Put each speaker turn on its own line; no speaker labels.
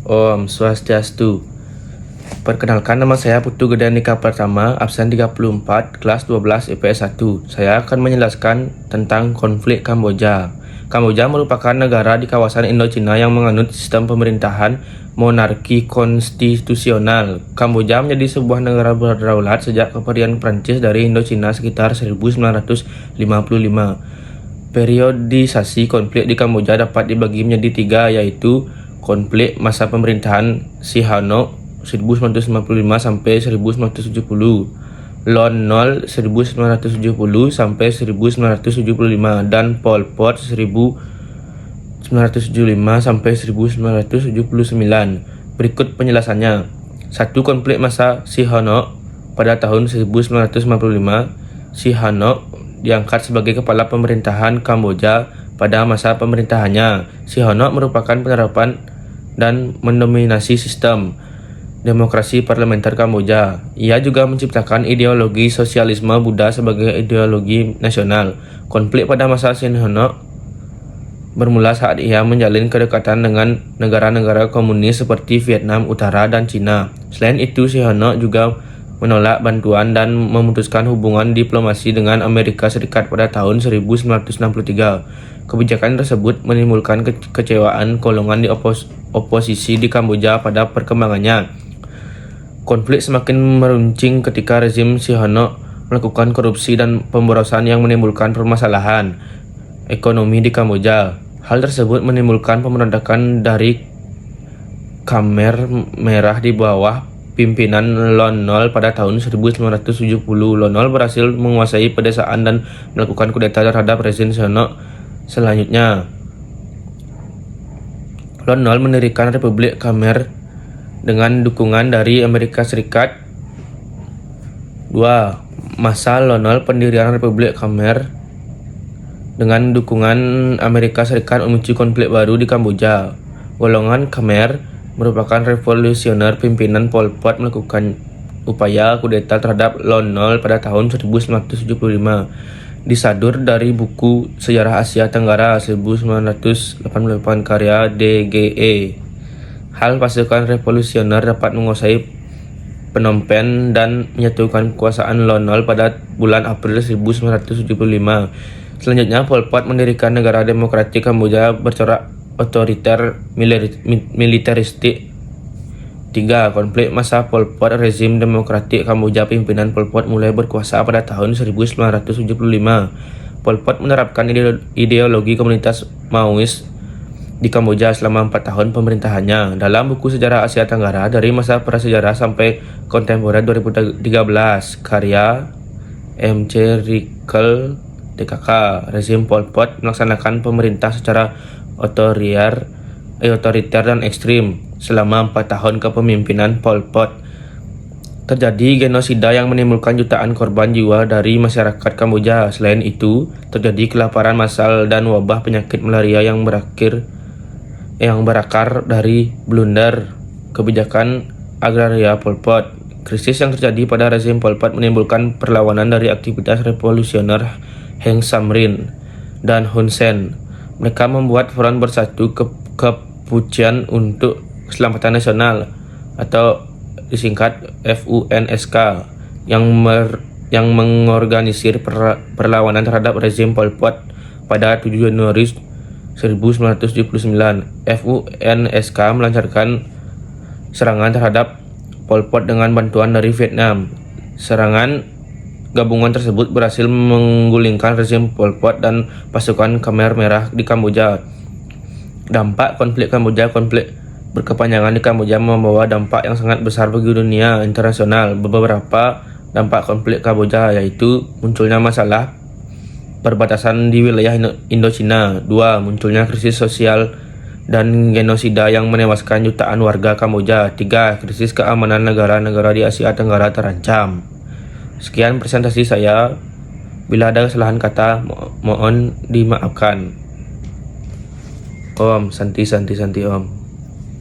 Om Swastiastu. Perkenalkan, nama saya Putu Gedanika Pertama, absen 34, kelas 12 IPS 1. Saya akan menjelaskan tentang konflik Kamboja. Kamboja merupakan negara di kawasan Indochina yang menganut sistem pemerintahan monarki konstitusional. Kamboja menjadi sebuah negara berdaulat sejak keperdirian Prancis dari Indochina sekitar 1955. Periodisasi konflik di Kamboja dapat dibagi menjadi tiga, yaitu konflik masa pemerintahan Sihanouk 1955 sampai 1970, Lon Nol 1970 sampai 1975, dan Pol Pot 1975 sampai 1979. Berikut penjelasannya. 1. Konflik masa Sihanouk. Pada tahun 1955, Sihanouk diangkat sebagai kepala pemerintahan Kamboja. Pada masa pemerintahannya, Sihanouk merupakan penerapan dan mendominasi sistem demokrasi parlementer Kamboja. Ia juga menciptakan ideologi sosialisme Buddha sebagai ideologi nasional. Konflik pada masa Sihanouk bermula saat ia menjalin kedekatan dengan negara-negara komunis seperti Vietnam Utara dan Cina. Selain itu, Sihanouk juga menolak bantuan dan memutuskan hubungan diplomasi dengan Amerika Serikat pada tahun 1963. Kebijakan tersebut menimbulkan kekecewaan golongan di oposisi di Kamboja pada perkembangannya. Konflik semakin meruncing ketika rezim Sihanouk melakukan korupsi dan pemborosan yang menimbulkan permasalahan ekonomi di Kamboja. Hal tersebut menimbulkan pemberontakan dari Khmer Merah di bawah pimpinan Lon Nol pada tahun 1970. Lon Nol berhasil menguasai pedesaan dan melakukan kudeta terhadap rezim Sihanouk. Selanjutnya, Lon Nol mendirikan Republik Khmer dengan dukungan dari Amerika Serikat. 2. Masa Lon Nol, pendirian Republik Khmer dengan dukungan Amerika Serikat memicu konflik baru di Kamboja. Golongan Khmer merupakan revolusioner pimpinan Pol Pot melakukan upaya kudeta terhadap Lon Nol pada tahun 1975. Disadur dari buku Sejarah Asia Tenggara 1988 karya DGE. Hal pasukan revolusioner dapat menguasai Phnom Penh dan menyatukan kekuasaan Lon Nol pada bulan April 1975. Selanjutnya, Pol Pot mendirikan negara demokratik Kamboja bercorak otoriter militeristik. 3. Konflik masa Pol Pot. Rezim demokratik Kamboja pimpinan Pol Pot mulai berkuasa pada tahun 1975. Pol Pot menerapkan ideologi komunitas Maois di Kamboja selama 4 tahun pemerintahannya. Dalam buku Sejarah Asia Tenggara dari masa prasejarah sampai kontemporer 2013 karya MC Rikel TKK, rezim Pol Pot melaksanakan pemerintah secara otoriter dan ekstrim selama 4 tahun kepemimpinan Pol Pot. Terjadi genosida yang menimbulkan jutaan korban jiwa dari masyarakat Kamboja. Selain itu, terjadi kelaparan massal dan wabah penyakit malaria yang berakar dari blunder kebijakan agraria Pol Pot. Krisis yang terjadi pada rezim Pol Pot menimbulkan perlawanan dari aktivitas revolusioner Heng Samrin dan Hun Sen. Mereka membuat Front Bersatu Kepucian untuk Keselamatan Nasional atau disingkat FUNSK yang mengorganisir perlawanan terhadap rezim Pol Pot pada 7 Januari 1979. FUNSK melancarkan serangan terhadap Pol Pot dengan bantuan dari Vietnam. Serangan gabungan tersebut berhasil menggulingkan rezim Pol Pot dan pasukan Khmer Merah di Kamboja. Dampak konflik Kamboja. Konflik berkepanjangan di Kamboja membawa dampak yang sangat besar bagi dunia internasional. Beberapa dampak konflik Kamboja yaitu munculnya masalah perbatasan di wilayah Indochina. 2. Munculnya krisis sosial dan genosida yang menewaskan jutaan warga Kamboja. 3. Krisis keamanan negara-negara di Asia Tenggara terancam. Sekian presentasi saya. Bila ada kesalahan kata, mohon dimaafkan. Om Santi Santi Santi Om.